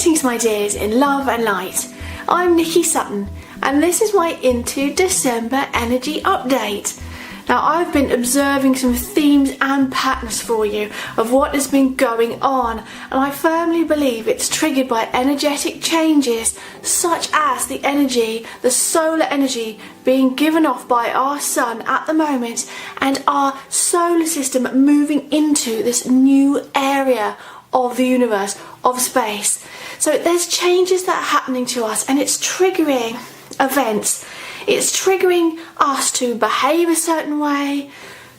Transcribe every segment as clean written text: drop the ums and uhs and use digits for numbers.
Greetings my dears in love and light. I'm Nikki Sutton and this is my Into December energy update. Now I've been observing some themes and patterns for you of what has been going on, and I firmly believe it's triggered by energetic changes such as the solar energy being given off by our sun at the moment, and our solar system moving into this new area of the universe, of space. So there's changes that are happening to us, and it's triggering events. It's triggering us to behave a certain way,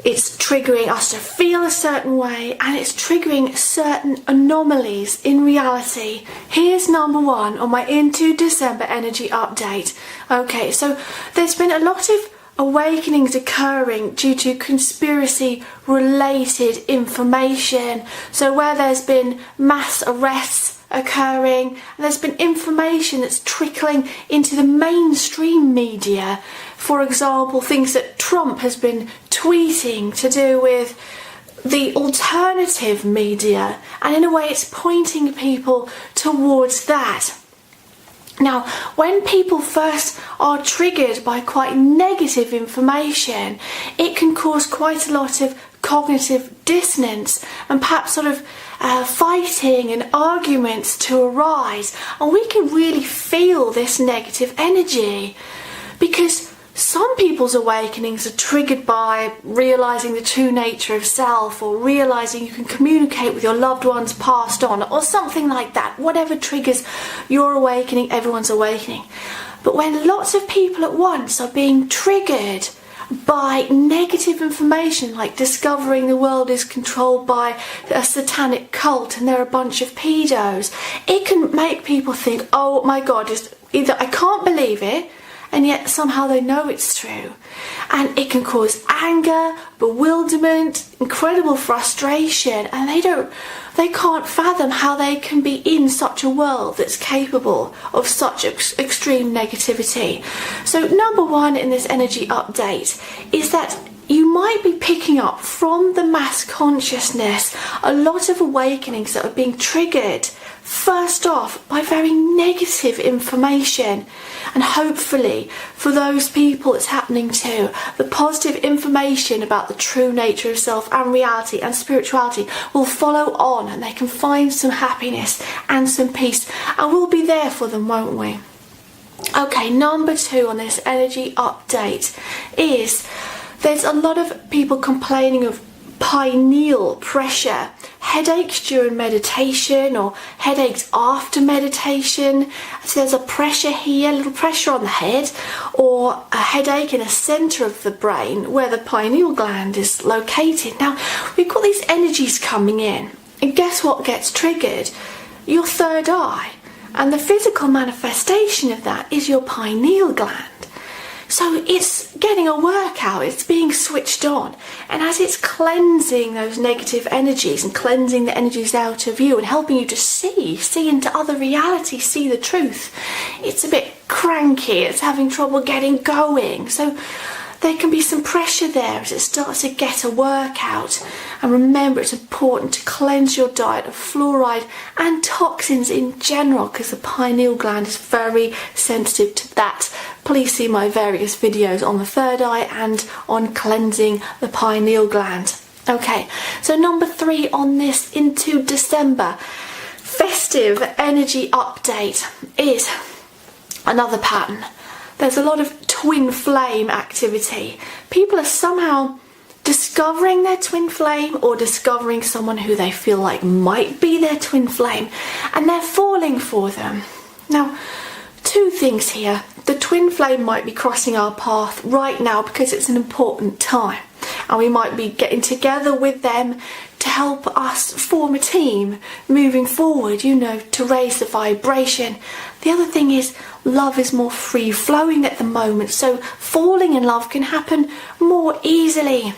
it's triggering us to feel a certain way, and it's triggering certain anomalies in reality. Here's number one on my Into December energy update. Okay, so there's been a lot of awakenings occurring due to conspiracy related information. So where there's been mass arrests occurring, and there's been information that's trickling into the mainstream media. For example, things that Trump has been tweeting to do with the alternative media, and in a way it's pointing people towards that. Now, when people first are triggered by quite negative information, it can cause quite a lot of cognitive dissonance and perhaps sort of fighting and arguments to arise, and we can really feel this negative energy because some people's awakenings are triggered by realising the true nature of self, or realising you can communicate with your loved ones passed on, or something like that. Whatever triggers your awakening, everyone's awakening. But when lots of people at once are being triggered by negative information, like discovering the world is controlled by a satanic cult and they're a bunch of pedos, it can make people think, oh my God, either I can't believe it, and yet somehow they know it's true. And it can cause anger, bewilderment, incredible frustration, and they can't fathom how they can be in such a world that's capable of such extreme negativity. So number one in this energy update is that you might be picking up from the mass consciousness a lot of awakenings that are being triggered first off by very negative information, and hopefully for those people it's happening to, the positive information about the true nature of self and reality and spirituality will follow on, and they can find some happiness and some peace, and we'll be there for them, won't we? Okay, number two on this energy update is there's a lot of people complaining of pineal pressure, headaches during meditation or headaches after meditation. So there's a pressure here, a little pressure on the head, or a headache in the centre of the brain where the pineal gland is located. Now, we've got these energies coming in, and guess what gets triggered? Your third eye, and the physical manifestation of that is your pineal gland. So it's getting a workout, it's being switched on, and as it's cleansing those negative energies and cleansing the energies out of you and helping you to see into other realities, see the truth, it's a bit cranky, it's having trouble getting going. So there can be some pressure there as it starts to get a workout. And remember, it's important to cleanse your diet of fluoride and toxins in general, because the pineal gland is very sensitive to that. Please see my various videos on the third eye and on cleansing the pineal gland. Okay, so number three on this Into December festive energy update is another pattern. There's a lot of twin flame activity. People are somehow discovering their twin flame, or discovering someone who they feel like might be their twin flame, and they're falling for them. Now, two things here. The twin flame might be crossing our path right now because it's an important time, and we might be getting together with them to help us form a team moving forward, to raise the vibration. The other thing is, love is more free flowing at the moment, so falling in love can happen more easily.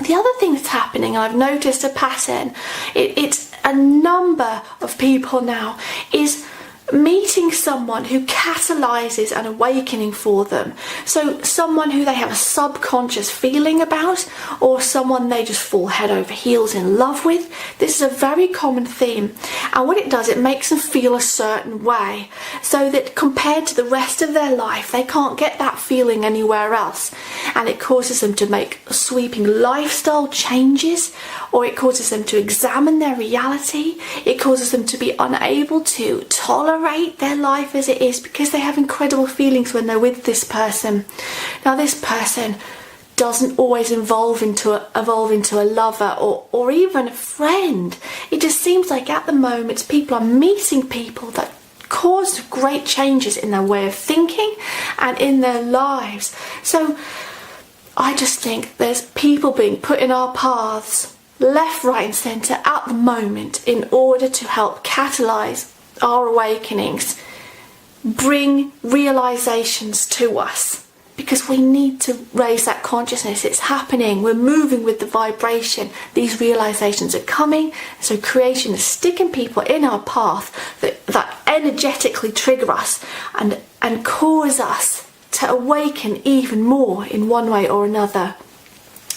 The other thing that's happening, I've noticed a pattern, it's a number of people now, is meeting someone who catalyzes an awakening for them. So someone who they have a subconscious feeling about, or someone they just fall head over heels in love with. This is a very common theme. And what it does, it makes them feel a certain way, so that compared to the rest of their life, they can't get that feeling anywhere else. And it causes them to make sweeping lifestyle changes, or it causes them to examine their reality. It causes them to be unable to tolerate their life as it is, because they have incredible feelings when they're with this person. Now, this person doesn't always evolve into a lover or even a friend. It just seems like at the moment people are meeting people that cause great changes in their way of thinking and in their lives. So I just think there's people being put in our paths left, right and centre at the moment in order to help catalyse our awakenings, bring realizations to us, because we need to raise that consciousness. It's happening. We're moving with the vibration. These realizations are coming. So creation is sticking people in our path that energetically trigger us and cause us to awaken even more in one way or another.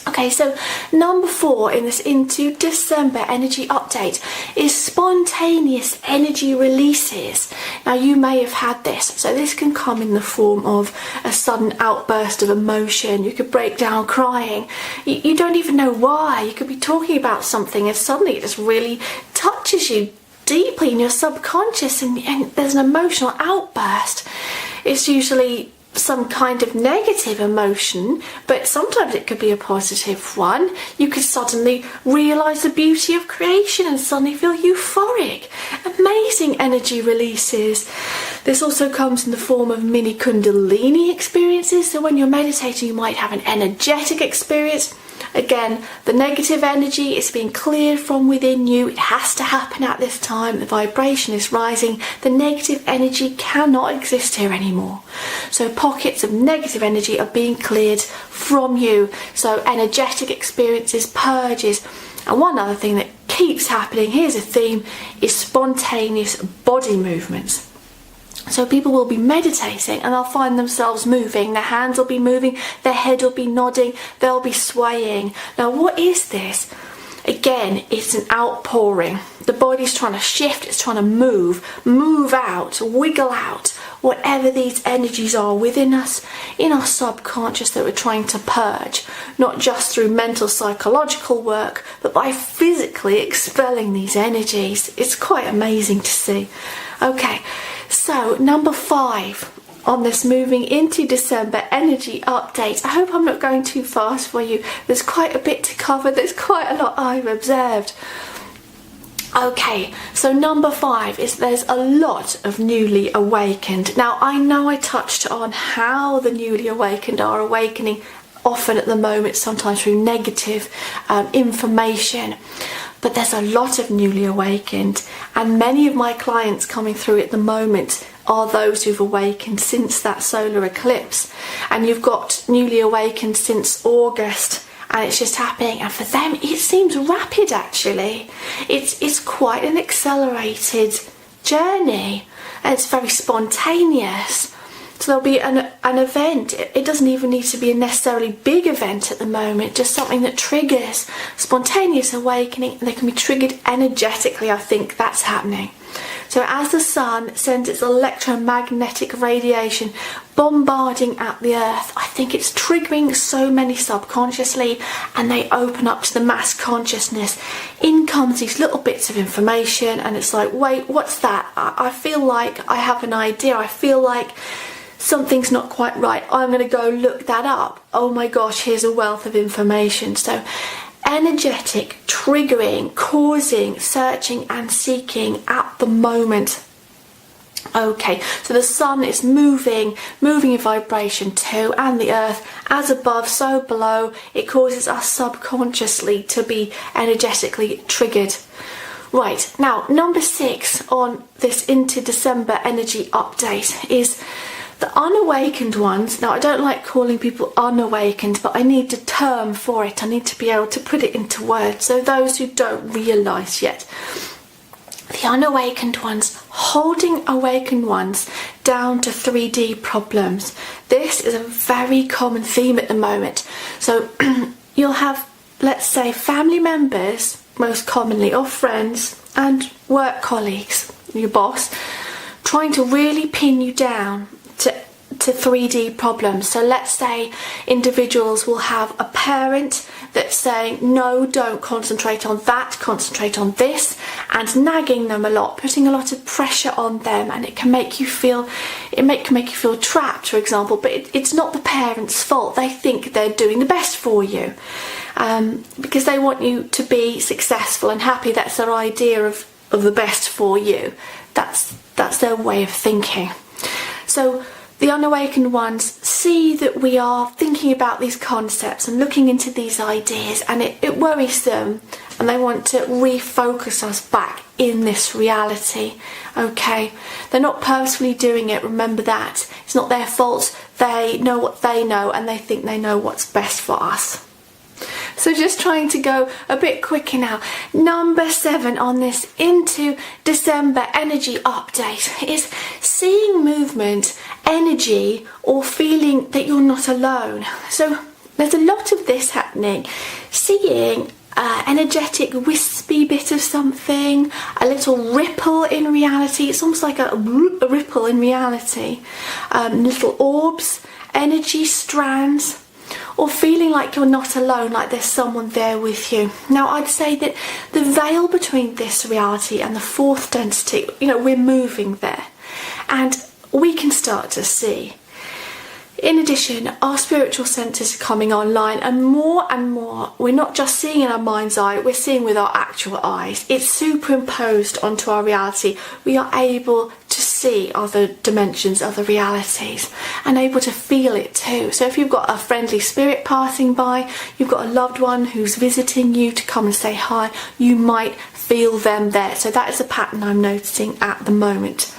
Okay, so number 4 in this Into December energy update is spontaneous energy releases. Now, you may have had this. So this can come in the form of a sudden outburst of emotion. You could break down crying. You don't even know why. You could be talking about something and suddenly it just really touches you deeply in your subconscious, and there's an emotional outburst. It's usually some kind of negative emotion, but sometimes it could be a positive one. You could suddenly realise the beauty of creation and suddenly feel euphoric. Amazing energy releases. This also comes in the form of mini kundalini experiences. So when you're meditating, you might have an energetic experience. Again, the negative energy is being cleared from within you. It has to happen at this time. The vibration is rising. The negative energy cannot exist here anymore. So pockets of negative energy are being cleared from you. So energetic experiences, purges. And one other thing that keeps happening, here's a theme, is spontaneous body movements. So people will be meditating and they'll find themselves moving. Their hands will be moving, their head will be nodding, they'll be swaying. Now, what is this? Again, it's an outpouring. The body's trying to shift, it's trying to move out, wiggle out whatever these energies are within us, in our subconscious, that we're trying to purge, not just through mental psychological work, but by physically expelling these energies. It's quite amazing to see. Okay, so number 5 on this moving into December energy update. I hope I'm not going too fast for you. There's quite a bit to cover. There's quite a lot I've observed. Okay, so number 5 is there's a lot of newly awakened. Now, I know I touched on how the newly awakened are awakening often at the moment, sometimes through negative information. But there's a lot of newly awakened, and many of my clients coming through at the moment are those who've awakened since that solar eclipse. And you've got newly awakened since August, and it's just happening. And for them, it seems rapid actually. It's quite an accelerated journey, and it's very spontaneous. So there'll be an event. It doesn't even need to be a necessarily big event at the moment, just something that triggers spontaneous awakening, and they can be triggered energetically. I think that's happening. So as the sun sends its electromagnetic radiation bombarding at the earth, I think it's triggering so many subconsciously, and they open up to the mass consciousness. In comes these little bits of information, and it's like, wait, what's that? I feel like I have an idea. I feel like something's not quite right. I'm going to go look that up. Oh my gosh, here's a wealth of information. So energetic, triggering, causing, searching and seeking at the moment. Okay, so the sun is moving in vibration too, and the earth, as above, so below. It causes us subconsciously to be energetically triggered. Right, now number 6 on this Into December energy update is the unawakened ones. Now, I don't like calling people unawakened, but I need a term for it. I need to be able to put it into words. So those who don't realise yet. The unawakened ones holding awakened ones down to 3D problems. This is a very common theme at the moment. So you'll have, let's say, family members, most commonly, or friends and work colleagues, your boss, trying to really pin you down to 3D problems. So let's say individuals will have a parent that's saying, no, don't concentrate on that, concentrate on this, and nagging them a lot, putting a lot of pressure on them, and it can make you feel trapped, for example, but it's not the parent's fault. They think they're doing the best for you because they want you to be successful and happy. That's their idea of the best for you. That's their way of thinking. So the unawakened ones see that we are thinking about these concepts and looking into these ideas, and it worries them, and they want to refocus us back in this reality. Okay, they're not purposefully doing it, remember that. It's not their fault. They know what they know, and they think they know what's best for us. So just trying to go a bit quicker now. Number 7 on this Into December energy update is seeing movement, energy, or feeling that you're not alone. So there's a lot of this happening. Seeing energetic wispy bit of something, a little ripple in reality. It's almost like a ripple in reality. Little orbs, energy strands, or feeling like you're not alone, like there's someone there with you. Now, I'd say that the veil between this reality and the fourth density, we're moving there, and we can start to see. In addition, our spiritual centres are coming online, and more, we're not just seeing in our mind's eye, we're seeing with our actual eyes. It's superimposed onto our reality. We are able to see other dimensions, other realities, and able to feel it too. So if you've got a friendly spirit passing by, you've got a loved one who's visiting you to come and say hi, you might feel them there. So that is a pattern I'm noticing at the moment.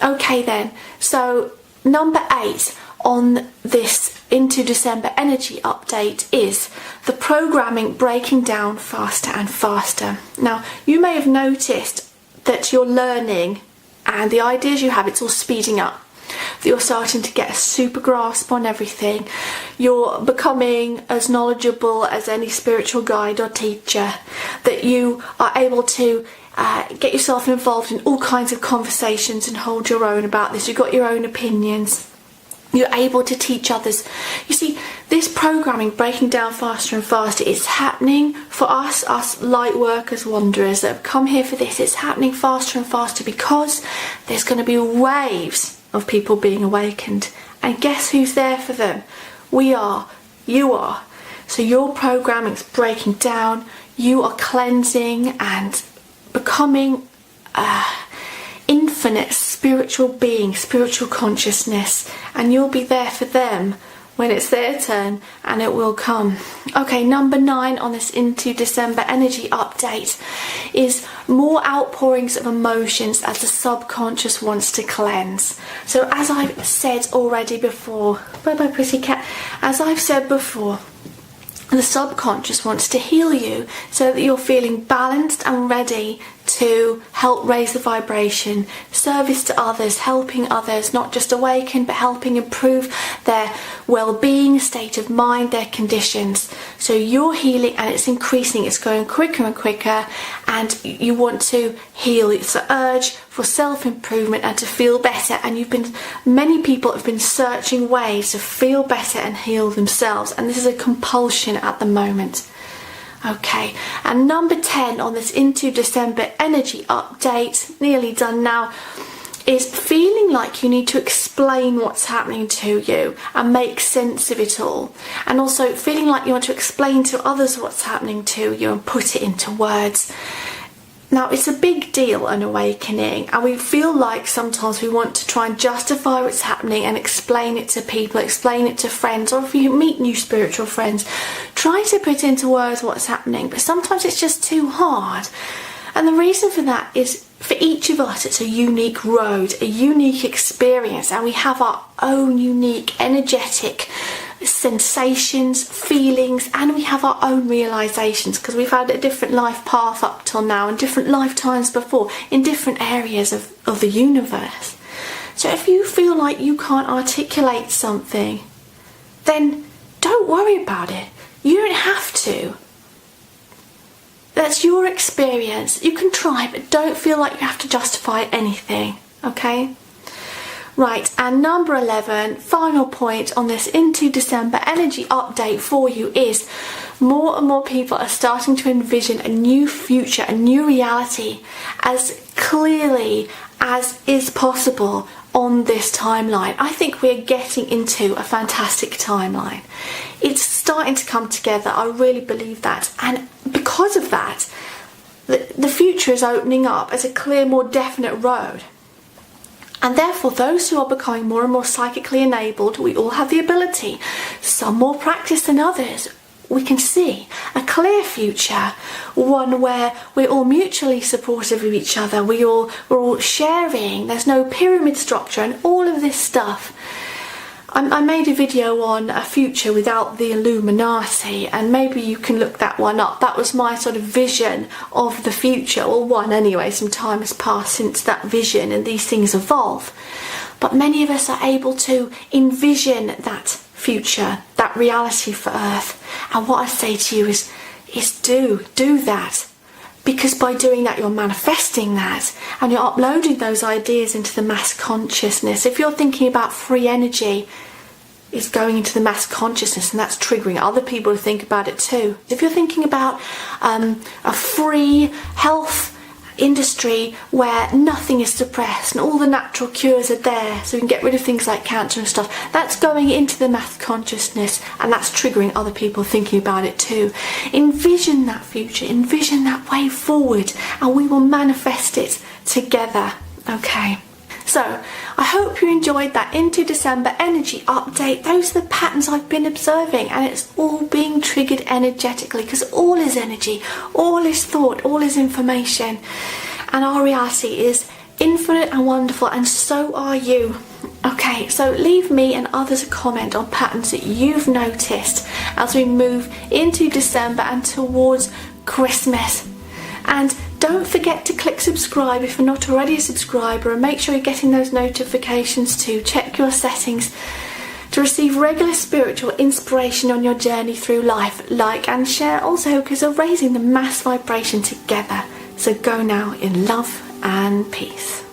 Okay then, so number 8 on this Into December energy update is the programming breaking down faster and faster. Now, you may have noticed that you're learning and the ideas you have, it's all speeding up. That you're starting to get a super grasp on everything. You're becoming as knowledgeable as any spiritual guide or teacher. That you are able to get yourself involved in all kinds of conversations and hold your own about this. You've got your own opinions. You're able to teach others. You see, this programming breaking down faster and faster is happening for us light workers, wanderers that have come here for this. It's happening faster and faster because there's going to be waves of people being awakened. And guess who's there for them? We are. You are. So your programming's breaking down. You are cleansing and becoming infinite spiritual being, spiritual consciousness, and you'll be there for them when it's their turn, and it will come. Okay, number 9 on this Into December energy update is more outpourings of emotions as the subconscious wants to cleanse. So as I've said already before, bye pussycat, as I've said before, the subconscious wants to heal you so that you're feeling balanced and ready to help raise the vibration, service to others, helping others, not just awaken, but helping improve their well-being, state of mind, their conditions. So you're healing and it's increasing, it's going quicker and quicker, and you want to heal. It's an urge for self-improvement and to feel better, and many people have been searching ways to feel better and heal themselves, and this is a compulsion at the moment. Okay, and number 10 on this Into December energy update, nearly done now, is feeling like you need to explain what's happening to you and make sense of it all. And also feeling like you want to explain to others what's happening to you and put it into words. Now, it's a big deal, an awakening, and we feel like sometimes we want to try and justify what's happening and explain it to people, explain it to friends, or if you meet new spiritual friends, try to put into words what's happening, but sometimes it's just too hard. And the reason for that is, for each of us, it's a unique road, a unique experience, and we have our own unique energetic sensations, feelings, and we have our own realizations, because we've had a different life path up till now and different lifetimes before in different areas of the universe. So if you feel like you can't articulate something, then don't worry about it. You don't have to. That's your experience. You can try, but don't feel like you have to justify anything, okay? Right, and number 11, final point on this Into December energy update for you is more and more people are starting to envision a new future, a new reality as clearly as is possible on this timeline. I think we're getting into a fantastic timeline. It's starting to come together. I really believe that. And because of that, the future is opening up as a clear, more definite road. And therefore, those who are becoming more and more psychically enabled, we all have the ability, some more practice than others, we can see a clear future, one where we're all mutually supportive of each other, we're all sharing, there's no pyramid structure and all of this stuff. I made a video on a future without the Illuminati, and maybe you can look that one up. That was my sort of vision of the future, or one anyway. Some time has passed since that vision and these things evolve. But many of us are able to envision that future, that reality for Earth. And what I say to you is do that. Because by doing that, you're manifesting that and you're uploading those ideas into the mass consciousness. If you're thinking about free energy, it's going into the mass consciousness, and that's triggering other people to think about it too. If you're thinking about a free health industry where nothing is suppressed and all the natural cures are there, so we can get rid of things like cancer and stuff, that's going into the mass consciousness, and that's triggering other people thinking about it too. Envision that future, envision that way forward, and we will manifest it together. Okay, so I hope you enjoyed that Into December energy update. Those are the patterns I've been observing, and it's all being triggered energetically, because all is energy, all is thought, all is information, and our reality is infinite and wonderful, and so are you. Okay, so leave me and others a comment on patterns that you've noticed as we move into December and towards Christmas. And don't forget to click subscribe if you're not already a subscriber, and make sure you're getting those notifications too. Check your settings to receive regular spiritual inspiration on your journey through life. Like and share also, because we're raising the mass vibration together. So go now in love and peace.